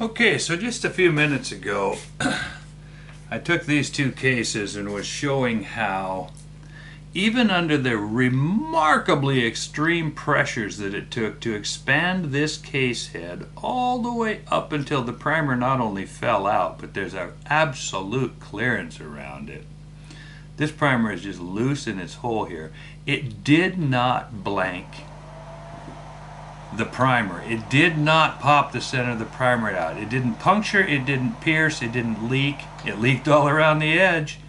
Okay, so just a few minutes ago, I took these two cases and was showing how, even under the remarkably extreme pressures that it took to expand this case head all the way up until the primer not only fell out, but there's an absolute clearance around it. This primer is just loose in its hole here. It did not blank the primer. It did not pop the center of the primer out. It didn't puncture, it didn't pierce, it didn't leak. It leaked all around the edge.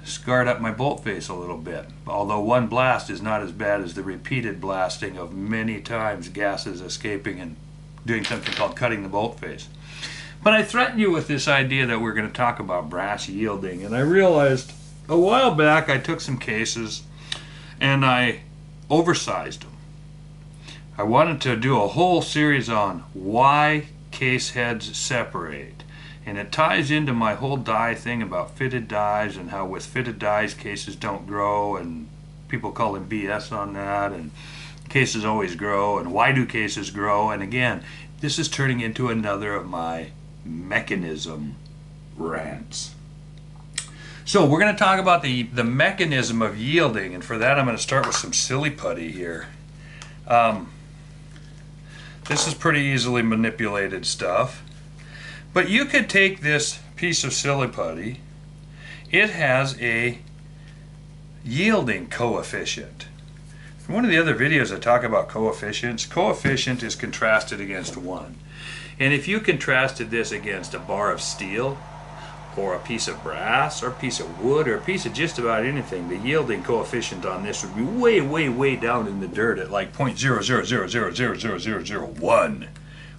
Scarred up my bolt face a little bit. Although one blast is not as bad as the repeated blasting of many times gases escaping and doing something called cutting the bolt face. But I threatened you with this idea that we're going to talk about brass yielding, and I realized a while back I took some cases and I oversized them. I wanted to do a whole series on why case heads separate. And it ties into my whole die thing about fitted dies and how with fitted dies cases don't grow, and people call him BS on that, and cases always grow, and why do cases grow? And again, this is turning into another of my mechanism rants. So we're going to talk about the mechanism of yielding, and for that I'm going to start with some silly putty here. This is pretty easily manipulated stuff. But you could take this piece of silly putty. It has a yielding coefficient. In one of the other videos I talk about coefficients. Coefficient is contrasted against 1. And if you contrasted this against a bar of steel, or a piece of brass, or a piece of wood, or a piece of just about anything, the yielding coefficient on this would be way, way, way down in the dirt at like 0.000000001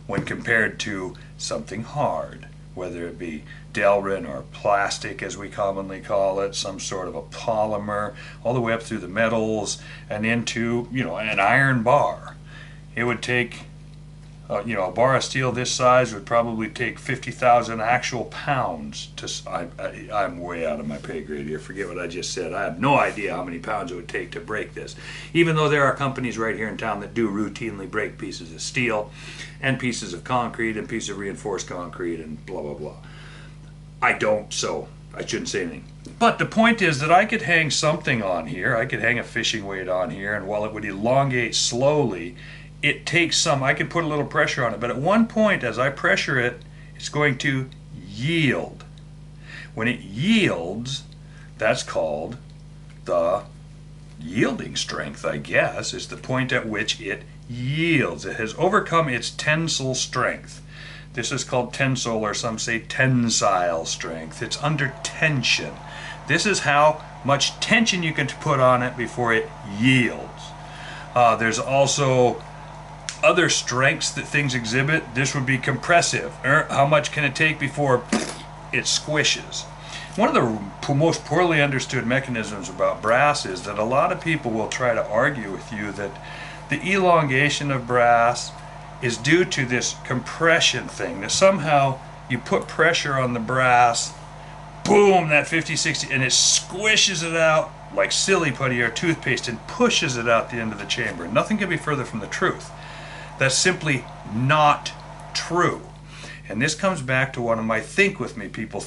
when compared to something hard, whether it be Delrin or plastic as we commonly call it, some sort of a polymer, all the way up through the metals and into, an iron bar. It would take, a bar of steel this size would probably take 50,000 actual pounds to, I'm way out of my pay grade here, forget what I just said. I have no idea how many pounds it would take to break this. Even though there are companies right here in town that do routinely break pieces of steel and pieces of concrete and pieces of reinforced concrete and blah, blah, blah. I don't, so I shouldn't say anything. But the point is that I could hang something on here. I could hang a fishing weight on here, and while it would elongate slowly, it takes some, I could put a little pressure on it, but at one point as I pressure it, it's going to yield. When it yields, that's called the yielding strength, I guess, is the point at which it yields. It has overcome its tensile strength. This is called tensile, or some say tensile strength. It's under tension. This is how much tension you can put on it before it yields. There's also other strengths that things exhibit. This would be compressive. How much can it take before it squishes? One of the most poorly understood mechanisms about brass is that a lot of people will try to argue with you that the elongation of brass is due to this compression thing, that somehow you put pressure on the brass, boom, that 50-60, and it squishes it out like silly putty or toothpaste and pushes it out the end of the chamber. Nothing can be further from the truth. That's simply not true. And this comes back to one of my think with me people,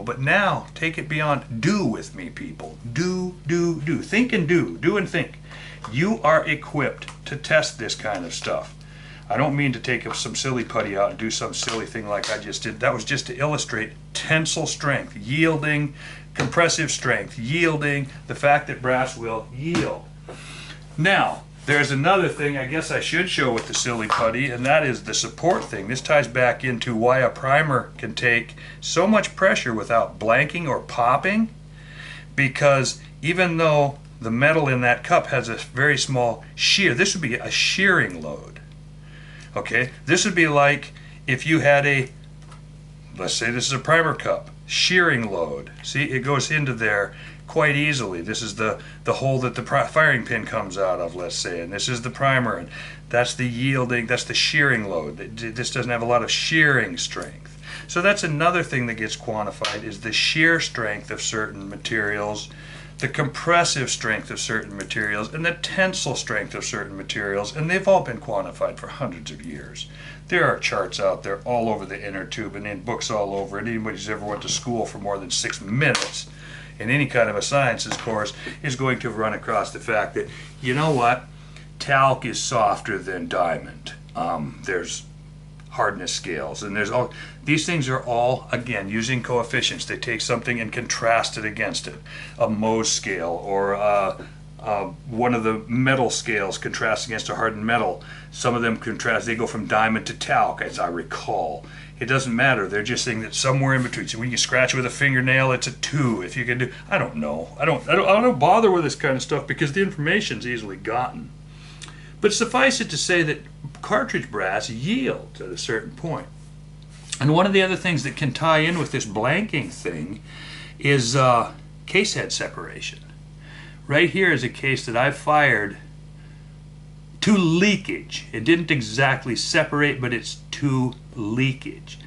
but now take it beyond do with me people. Do. Think and do and think. You are equipped to test this kind of stuff. I don't mean to take some silly putty out and do some silly thing like I just did. That was just to illustrate tensile strength, yielding, compressive strength, yielding, the fact that brass will yield. Now, there's another thing I guess I should show with the silly putty, and that is the support thing. This ties back into why a primer can take so much pressure without blanking or popping, because even though the metal in that cup has a very small shear, this would be a shearing load. Okay, this would be like if you had let's say this is a primer cup, shearing load. See, it goes into there quite easily. This is the hole that the firing pin comes out of, let's say, and this is the primer, and that's the yielding, that's the shearing load. This doesn't have a lot of shearing strength. So that's another thing that gets quantified, is the shear strength of certain materials the compressive strength of certain materials, and the tensile strength of certain materials, and they've all been quantified for hundreds of years. There are charts out there all over the inner tube and in books all over it. Anybody who's ever went to school for more than 6 minutes in any kind of a sciences course is going to run across the fact that, you know what, talc is softer than diamond. There's hardness scales, and there's all these things are all, again, using coefficients. They take something and contrast it against it. A Mohs scale or one of the metal scales contrasts against a hardened metal. Some of them contrast, they go from diamond to talc, as I recall. It doesn't matter. They're just saying that somewhere in between. So when you scratch it with a fingernail, it's a 2. If you can do, I don't know. I don't bother with this kind of stuff because the information's easily gotten. But suffice it to say that cartridge brass yields at a certain point. And one of the other things that can tie in with this blanking thing is case head separation. Right here is a case that I've fired to leakage. It didn't exactly separate, but it's to leakage.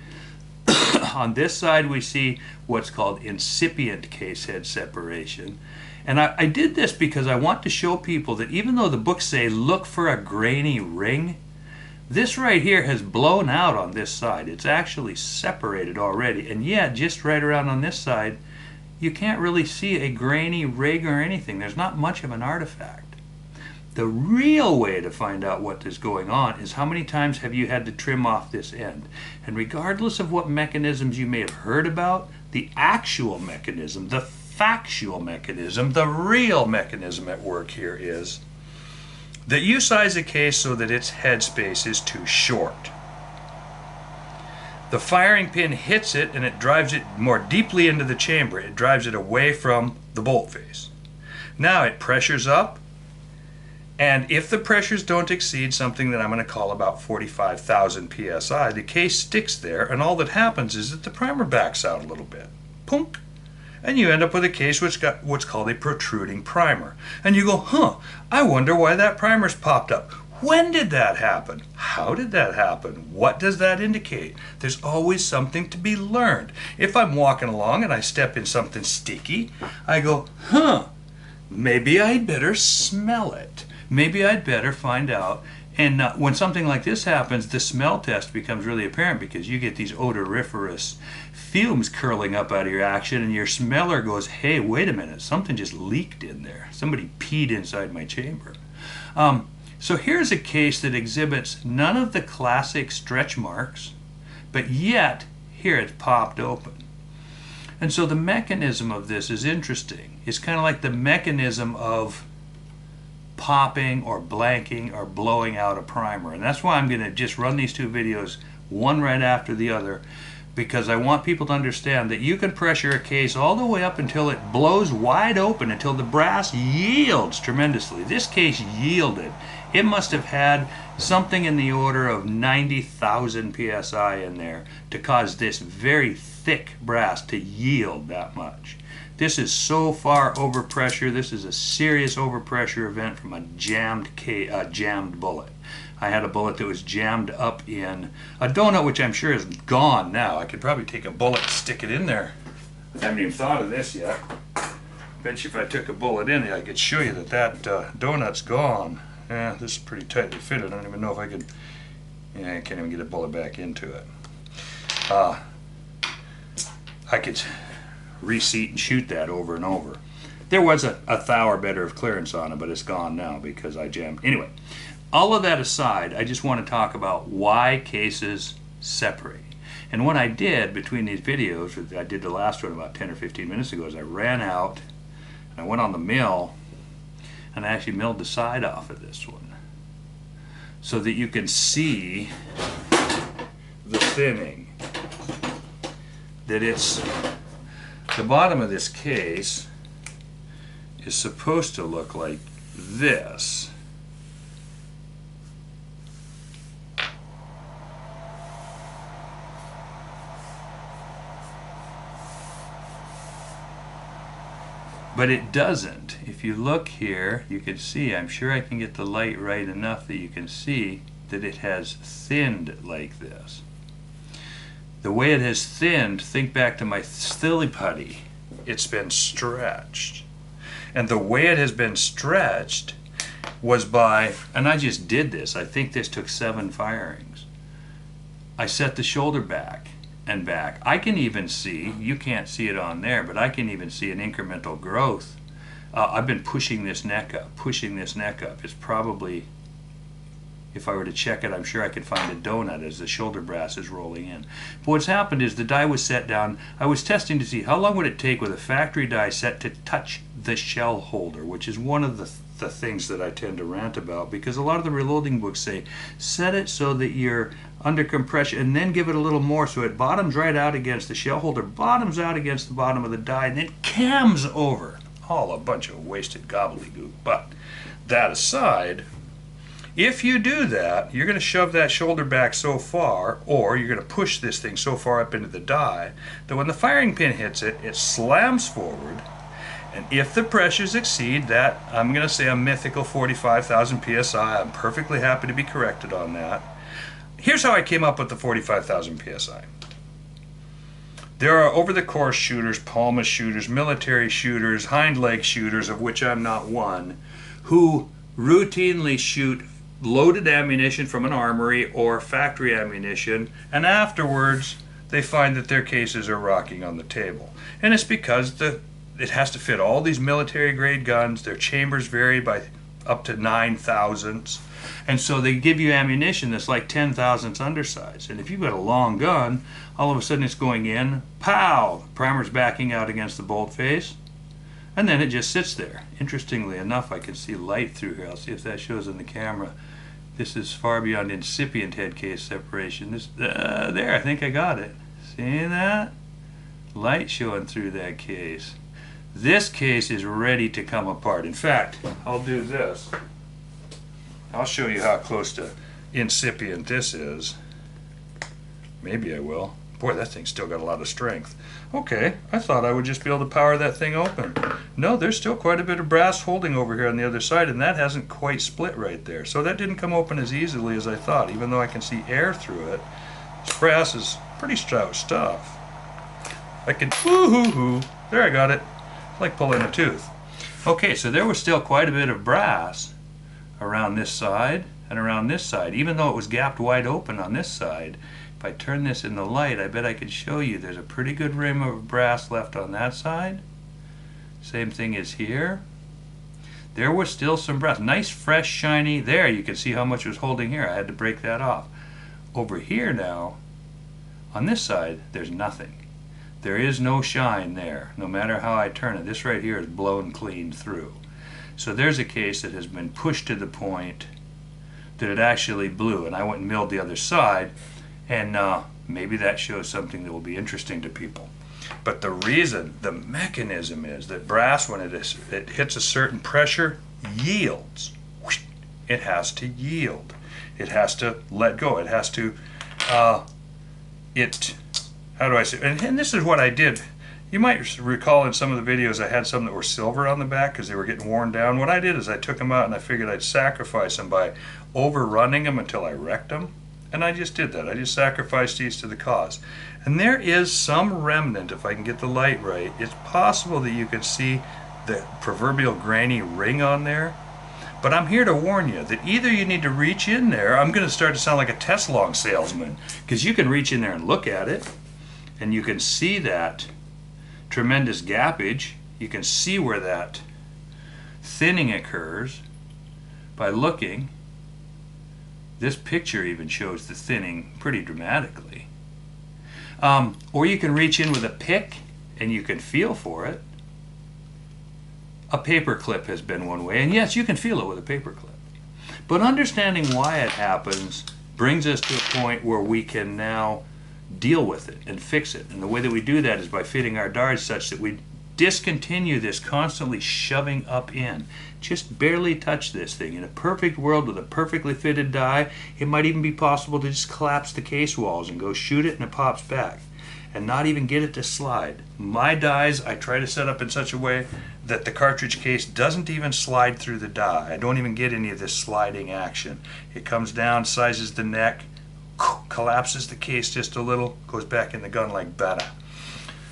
On this side we see what's called incipient case head separation. And I did this because I want to show people that even though the books say look for a grainy ring, this right here has blown out on this side. It's actually separated already. And yet, just right around on this side, you can't really see a grainy ring or anything. There's not much of an artifact. The real way to find out what is going on is how many times have you had to trim off this end. And regardless of what mechanisms you may have heard about, the actual mechanism, the factual mechanism, the real mechanism at work here is that you size a case so that its headspace is too short. The firing pin hits it and it drives it more deeply into the chamber. It drives it away from the bolt face. Now it pressures up, and if the pressures don't exceed something that I'm going to call about 45,000 psi, the case sticks there, and all that happens is that the primer backs out a little bit. Punk! And you end up with a case which got what's called a protruding primer. And you go, huh, I wonder why that primer's popped up. When did that happen? How did that happen? What does that indicate? There's always something to be learned. If I'm walking along and I step in something sticky, I go, huh, maybe I'd better smell it. Maybe I'd better find out. And when something like this happens, the smell test becomes really apparent because you get these odoriferous fumes curling up out of your action, and your smeller goes, hey, wait a minute, something just leaked in there. Somebody peed inside my chamber. So here's a case that exhibits none of the classic stretch marks, but yet here it's popped open. And so the mechanism of this is interesting. It's kind of like the mechanism of popping or blanking or blowing out a primer. And that's why I'm going to just run these two videos, one right after the other, because I want people to understand that you can pressure a case all the way up until it blows wide open, until the brass yields tremendously. This case yielded. It must have had something in the order of 90,000 psi in there to cause this very thick brass to yield that much. This is so far overpressure. This is a serious overpressure event from a jammed bullet. I had a bullet that was jammed up in a donut, which I'm sure is gone now. I could probably take a bullet and stick it in there. I haven't even thought of this yet. Bet you if I took a bullet in it, I could show you that that donut's gone. Yeah, this is pretty tightly fitted. I don't even know if I could. Yeah, I can't even get a bullet back into it. I could reseat and shoot that over and over. There was a thou or better of clearance on it, but it's gone now because I jammed. Anyway, all of that aside, I just want to talk about why cases separate. And what I did between these videos, I did the last one about 10 or 15 minutes ago, is I ran out and I went on the mill and I actually milled the side off of this one so that you can see the thinning. That it's the bottom of this case is supposed to look like this. But it doesn't. If you look here, you can see, I'm sure I can get the light right enough that you can see that it has thinned like this. The way it has thinned, think back to my silly putty, it's been stretched. And the way it has been stretched was by, and I just did this, I think this took 7 firings. I set the shoulder back and back. I can even see, you can't see it on there, but I can even see an incremental growth. I've been pushing this neck up, pushing this neck up. It's probably, if I were to check it, I'm sure I could find a donut as the shoulder brass is rolling in. But what's happened is the die was set down. I was testing to see how long would it take with a factory die set to touch the shell holder, which is one of the things that I tend to rant about, because a lot of the reloading books say set it so that you're under compression and then give it a little more so it bottoms right out against the shell holder, bottoms out against the bottom of the die, and then cams over. All a bunch of wasted gobbledygook. But that aside, if you do that, you're going to shove that shoulder back so far, or you're going to push this thing so far up into the die, that when the firing pin hits it, it slams forward. And if the pressures exceed that, I'm going to say a mythical 45,000 psi, I'm perfectly happy to be corrected on that. Here's how I came up with the 45,000 psi. There are over-the-course shooters, Palma shooters, military shooters, hind leg shooters, of which I'm not one, who routinely shoot loaded ammunition from an armory or factory ammunition, and afterwards they find that their cases are rocking on the table. And it's because it has to fit all these military grade guns. Their chambers vary by up to 9 thousandths, and so they give you ammunition that's like 10 thousandths undersized. And if you've got a long gun, all of a sudden it's going in, pow, primer's backing out against the bolt face, and then it just sits there. Interestingly enough, I can see light through here. I'll see if that shows in the camera. This is far beyond incipient head case separation. This, there, I think I got it. See that? Light showing through that case. This case is ready to come apart. In fact, I'll do this. I'll show you how close to incipient this is. Maybe I will. Boy, that thing's still got a lot of strength. Okay, I thought I would just be able to power that thing open. No, there's still quite a bit of brass holding over here on the other side, and that hasn't quite split right there. So that didn't come open as easily as I thought, even though I can see air through it. This brass is pretty stout stuff. I can, woo-hoo-hoo. There, I got it. Like pulling a tooth. Okay, so there was still quite a bit of brass around this side and around this side, even though it was gapped wide open on this side. If I turn this in the light, I bet I could show you there's a pretty good rim of brass left on that side. Same thing as here. There was still some brass. Nice, fresh, shiny. There, you can see how much was holding here. I had to break that off. Over here now, on this side, there's nothing. There is no shine there, no matter how I turn it. This right here is blown clean through. So there's a case that has been pushed to the point that it actually blew, and I went and milled the other side, and maybe that shows something that will be interesting to people. But the reason, the mechanism is that brass, when it hits a certain pressure, yields. It has to yield. It has to let go. It has to, how do I say, and this is what I did. You might recall in some of the videos I had some that were silver on the back because they were getting worn down. What I did is I took them out and I figured I'd sacrifice them by overrunning them until I wrecked them. And I just did that. I just sacrificed these to the cause. And there is some remnant, if I can get the light right. It's possible that you could see the proverbial granny ring on there. But I'm here to warn you that either you need to reach in there. I'm going to start to sound like a Tesla salesman, because you can reach in there and look at it. And you can see that tremendous gappage. You can see where that thinning occurs by looking. This picture even shows the thinning pretty dramatically. Or you can reach in with a pick and you can feel for it. A paper clip has been one way, and yes, you can feel it with a paper clip. But understanding why it happens brings us to a point where we can now deal with it and fix it. And the way that we do that is by fitting our darts such that we discontinue this constantly shoving up in. Just barely touch this thing. In a perfect world with a perfectly fitted die, it might even be possible to just collapse the case walls and go shoot it and it pops back and not even get it to slide. My dies I try to set up in such a way that the cartridge case doesn't even slide through the die. I don't even get any of this sliding action. It comes down, sizes the neck, collapses the case just a little, goes back in the gun like butter.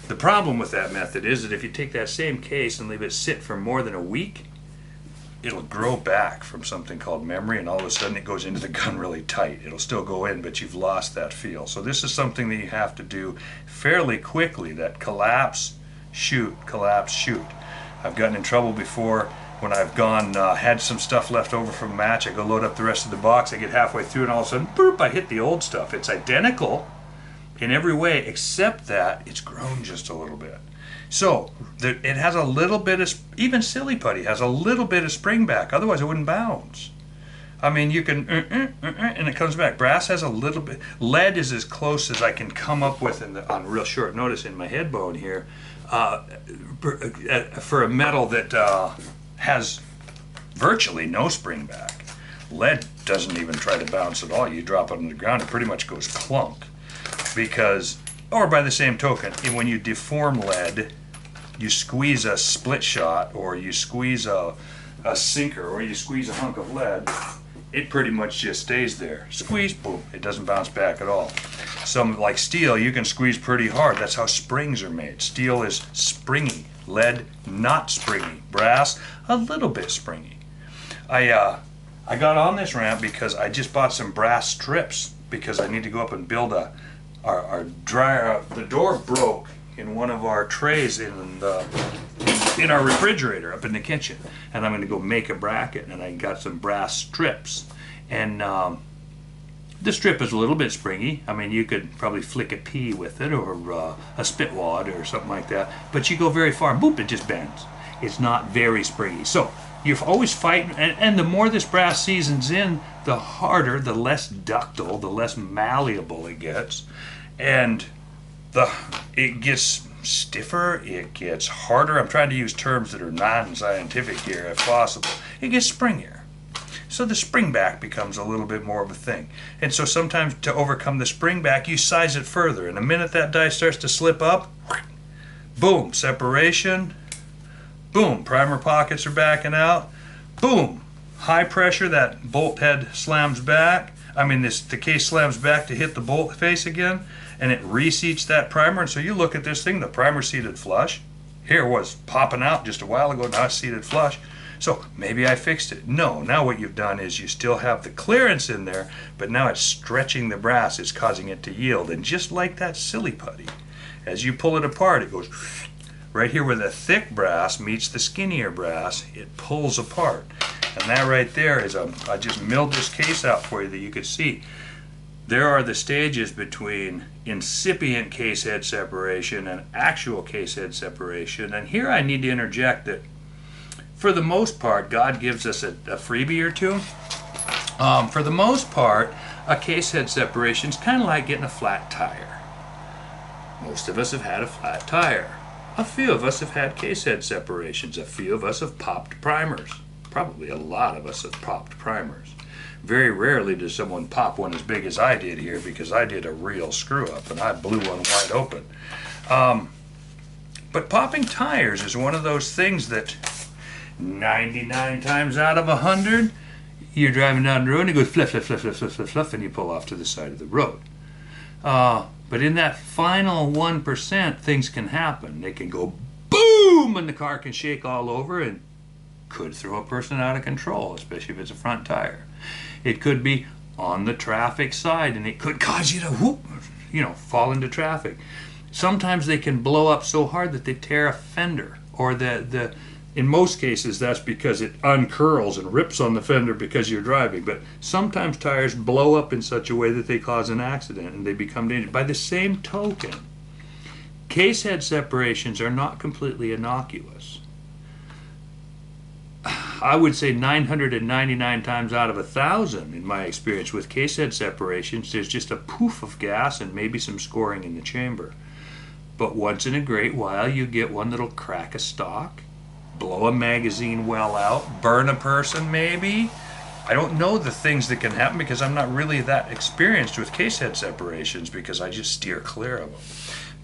The problem with that method is that if you take that same case and leave it sit for more than a week, it'll grow back from something called memory, and all of a sudden it goes into the gun really tight. It'll still go in, but you've lost that feel. So this is something that you have to do fairly quickly, that collapse, shoot, collapse, shoot. I've gotten in trouble before when I've gone, had some stuff left over from a match. I go load up the rest of the box, I get halfway through, and all of a sudden, boop, I hit the old stuff. It's identical in every way except that it's grown just a little bit. So it has a little bit of, even silly putty has a little bit of spring back, otherwise it wouldn't bounce. I mean, you can, and it comes back. Brass has a little bit. Lead is as close as I can come up with on real short notice in my head bone here, for a metal that has virtually no spring back. Lead doesn't even try to bounce at all. You drop it on the ground, it pretty much goes clunk. Because, or by the same token, when you deform lead, you squeeze a split shot, or you squeeze a sinker, or you squeeze a hunk of lead, it pretty much just stays there. Squeeze, boom, it doesn't bounce back at all. Some, like steel, you can squeeze pretty hard. That's how springs are made. Steel is springy. Lead, not springy. Brass, a little bit springy. I got on this rant because I just bought some brass strips because I need to go up and build our dryer. The door broke in one of our trays in our refrigerator up in the kitchen, and I'm going to go make a bracket, and I got some brass strips, and the strip is a little bit springy. I mean, you could probably flick a pea with it, or a spit wad or something like that, but you go very far, boop, it just bends. It's not very springy. So you're always fighting, and the more this brass seasons in, the harder, the less ductile, the less malleable it gets, and it gets stiffer, it gets harder. I'm trying to use terms that are non-scientific here if possible. It gets springier. So the spring back becomes a little bit more of a thing. And so sometimes to overcome the spring back, you size it further. And the minute that die starts to slip up, boom, separation, boom, primer pockets are backing out, boom, high pressure, that bolt head slams back. The case slams back to hit the bolt face again, and it reseats that primer. And so you look at this thing, the primer seated flush. Here it was popping out just a while ago, now it's seated flush. So maybe I fixed it. No, now what you've done is you still have the clearance in there, but now it's stretching the brass, it's causing it to yield. And just like that silly putty, as you pull it apart, it goes right here where the thick brass meets the skinnier brass, it pulls apart. And that right there is I just milled this case out for you that you could see. There are the stages between incipient case head separation and actual case head separation. And here I need to interject that for the most part, God gives us a freebie or two. For the most part, a case head separation is kind of like getting a flat tire. Most of us have had a flat tire. A few of us have had case head separations. A few of us have popped primers. Probably a lot of us have popped primers. Very rarely does someone pop one as big as I did here, because I did a real screw up and I blew one wide open. But popping tires is one of those things that 99 times out of 100, you're driving down the road and it goes fluff, fluff, fluff, fluff, fluff, fluff, fluff, and you pull off to the side of the road. But in that final 1%, things can happen. They can go boom, and the car can shake all over and could throw a person out of control, especially if it's a front tire. It could be on the traffic side, and it could cause you to whoop, fall into traffic. Sometimes they can blow up so hard that they tear a fender, or in most cases that's because it uncurls and rips on the fender because you're driving. But sometimes tires blow up in such a way that they cause an accident and they become dangerous. By the same token, case head separations are not completely innocuous. I would say 999 times out of 1,000, in my experience with case head separations, there's just a poof of gas and maybe some scoring in the chamber. But once in a great while, you get one that'll crack a stock, blow a magazine well out, burn a person maybe. I don't know the things that can happen because I'm not really that experienced with case head separations, because I just steer clear of them.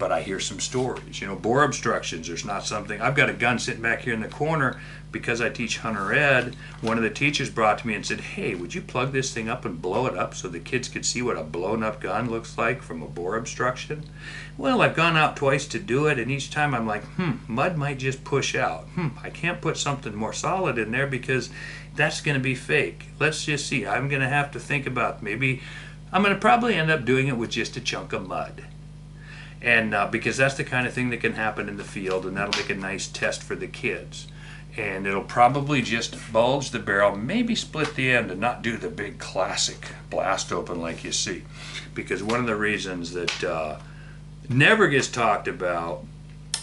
but I hear some stories. Bore obstructions, there's not something. I've got a gun sitting back here in the corner because I teach hunter ed. One of the teachers brought to me and said, hey, would you plug this thing up and blow it up so the kids could see what a blown up gun looks like from a bore obstruction? Well, I've gone out twice to do it, and each time I'm like, mud might just push out. I can't put something more solid in there because that's going to be fake. Let's just see. I'm going to have to think about, maybe I'm going to probably end up doing it with just a chunk of mud. And because that's the kind of thing that can happen in the field, and that'll make a nice test for the kids. And it'll probably just bulge the barrel, maybe split the end, and not do the big classic blast open like you see. Because one of the reasons that never gets talked about,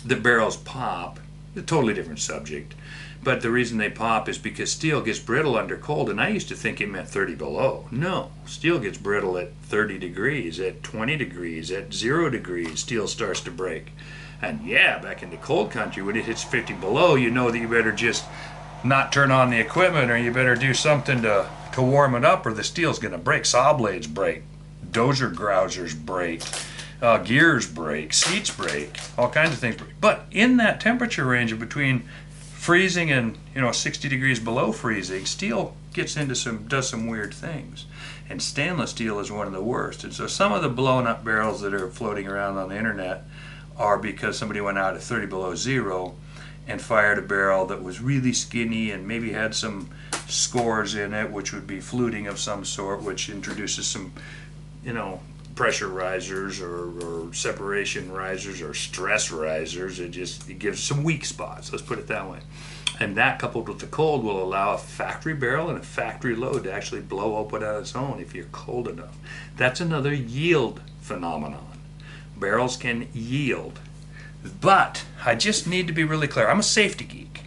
the barrels pop, a totally different subject, but the reason they pop is because steel gets brittle under cold, and I used to think it meant 30 below. No, steel gets brittle at 30 degrees, at 20 degrees, at 0 degrees, steel starts to break. And yeah, back in the cold country, when it hits 50 below, you know that you better just not turn on the equipment, or you better do something to warm it up, or the steel's going to break. Saw blades break, dozer grousers break, gears break, seats break, all kinds of things break. But in that temperature range of between freezing and 60 degrees below freezing, steel gets into does some weird things, and stainless steel is one of the worst. And so some of the blown up barrels that are floating around on the internet are because somebody went out at 30 below zero and fired a barrel that was really skinny and maybe had some scores in it, which would be fluting of some sort, which introduces some pressure risers or separation risers or stress risers. It gives some weak spots, let's put it that way. And that, coupled with the cold, will allow a factory barrel and a factory load to actually blow open on its own if you're cold enough. That's another yield phenomenon. Barrels can yield. But I just need to be really clear. I'm a safety geek,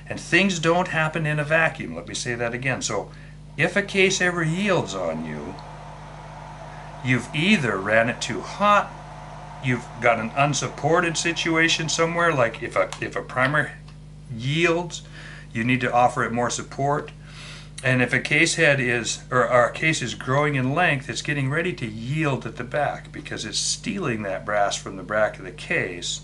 and things don't happen in a vacuum. Let me say that again. So if a case ever yields on you, you've either ran it too hot, you've got an unsupported situation somewhere, like if a primer yields, you need to offer it more support. And if a case head or a case is growing in length, it's getting ready to yield at the back because it's stealing that brass from the back of the case,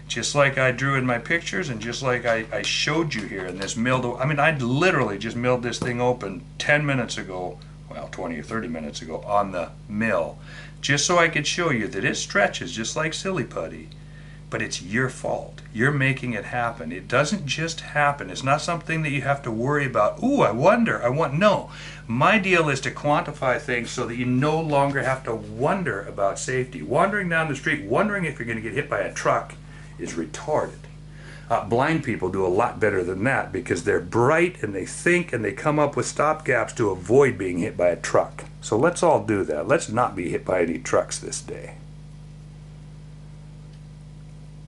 just like I drew in my pictures and just like I showed you here in this milled. I literally just milled this thing open 10 minutes ago, well, 20 or 30 minutes ago on the mill, just so I could show you that it stretches just like silly putty. But it's your fault. You're making it happen. It doesn't just happen. It's not something that you have to worry about. Ooh, I wonder. No. My deal is to quantify things so that you no longer have to wonder about safety. Wandering down the street, wondering if you're going to get hit by a truck is retarded. Blind people do a lot better than that because they're bright and they think and they come up with stopgaps to avoid being hit by a truck. So let's all do that. Let's not be hit by any trucks this day.